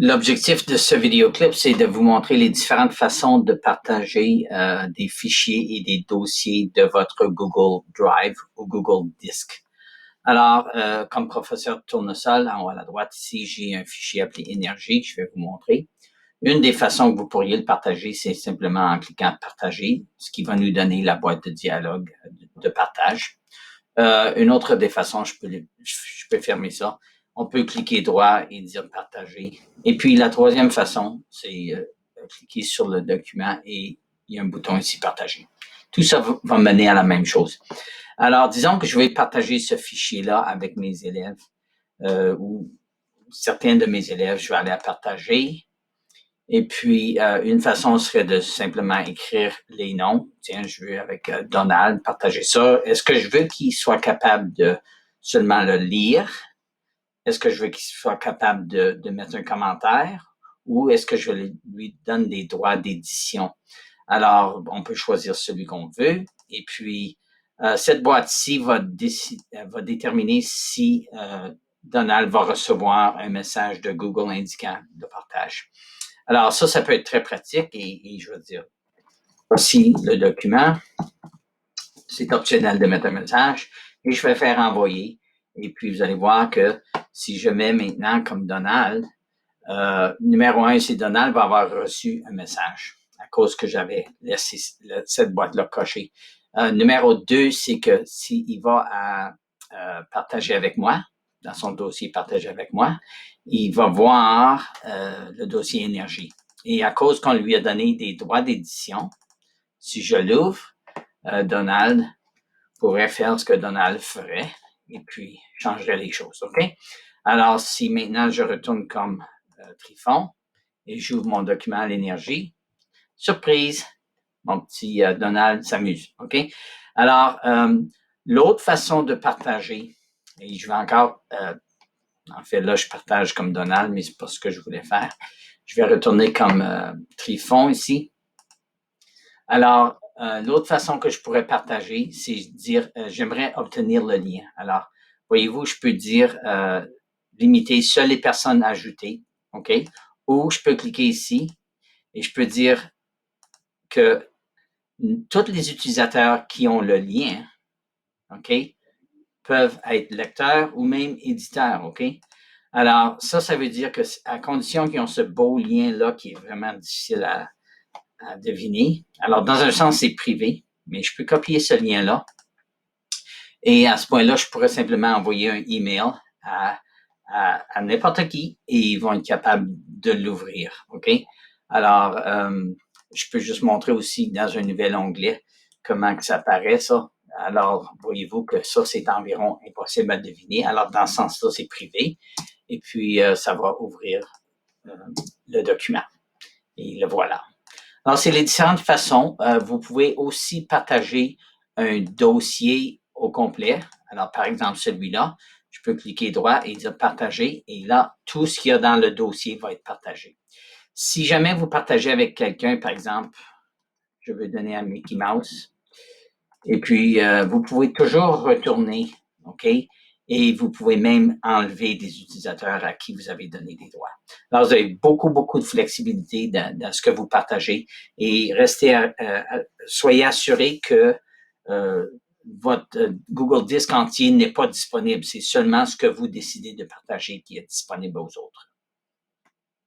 L'objectif de ce vidéoclip, c'est de vous montrer les différentes façons de partager des fichiers et des dossiers de votre Google Drive ou Google Disk. Alors, comme professeur de tournesol, en haut à la droite, ici, j'ai un fichier appelé Énergie que je vais vous montrer. Une des façons que vous pourriez le partager, c'est simplement en cliquant Partager, ce qui va nous donner la boîte de dialogue de partage. Une autre des façons, je peux fermer ça. On peut cliquer droit et dire partager. Et puis la troisième façon, c'est cliquer sur le document et il y a un bouton ici partager. Tout ça va mener à la même chose. Alors, disons que je vais partager ce fichier-là avec mes élèves ou certains de mes élèves, je vais aller à partager. Et puis, une façon serait de simplement écrire les noms. Tiens, je veux avec Donald partager ça. Est-ce que je veux qu'il soit capable de seulement le lire? Est-ce que je veux qu'il soit capable de mettre un commentaire? Ou est-ce que je lui donne des droits d'édition? Alors, on peut choisir celui qu'on veut. Et puis, cette boîte-ci va déterminer si Donald va recevoir un message de Google indiquant le partage. Alors, ça peut être très pratique et je veux dire, voici le document. C'est optionnel de mettre un message et je vais faire envoyer. Et puis, vous allez voir que si je mets maintenant comme Donald, numéro 1, c'est Donald va avoir reçu un message à cause que j'avais laissé cette boîte-là cochée. Numéro 2, c'est que s'il va partager avec moi, dans son dossier partager avec moi, il va voir le dossier énergie. Et à cause qu'on lui a donné des droits d'édition, si je l'ouvre, Donald pourrait faire ce que Donald ferait et puis changerait les choses, OK? Alors, si maintenant je retourne comme Trifon et j'ouvre mon document à l'énergie, surprise, mon petit Donald s'amuse, OK? Alors, l'autre façon de partager, et je vais encore, en fait, là, je partage comme Donald, mais c'est pas ce que je voulais faire. Je vais retourner comme Trifon ici. Alors, l'autre façon que je pourrais partager, c'est dire, j'aimerais obtenir le lien. Alors, voyez-vous, je peux dire, limiter seules les personnes ajoutées, OK? Ou je peux cliquer ici et je peux dire que tous les utilisateurs qui ont le lien, OK, peuvent être lecteurs ou même éditeurs, OK? Alors, ça veut dire que à condition qu'ils ont ce beau lien-là qui est vraiment difficile à deviner. Alors, dans un sens, c'est privé, mais je peux copier ce lien-là. Et à ce point-là, je pourrais simplement envoyer un email à n'importe qui et ils vont être capables de l'ouvrir, OK? Alors, je peux juste montrer aussi dans un nouvel onglet comment que ça apparaît, ça. Alors, voyez-vous que ça, c'est environ impossible à deviner. Alors, dans ce sens-là, c'est privé. Et puis, ça va ouvrir le document. Et le voilà. Alors, c'est les différentes façons. Vous pouvez aussi partager un dossier au complet. Alors, par exemple, celui-là, je peux cliquer droit et dire partager. Et là, tout ce qu'il y a dans le dossier va être partagé. Si jamais vous partagez avec quelqu'un, par exemple, je veux donner à Mickey Mouse. Et puis, vous pouvez toujours retourner, OK? Et vous pouvez même enlever des utilisateurs à qui vous avez donné des droits. Alors, vous avez beaucoup de flexibilité dans ce que vous partagez et soyez assuré que votre Google Disk entier n'est pas disponible. C'est seulement ce que vous décidez de partager qui est disponible aux autres.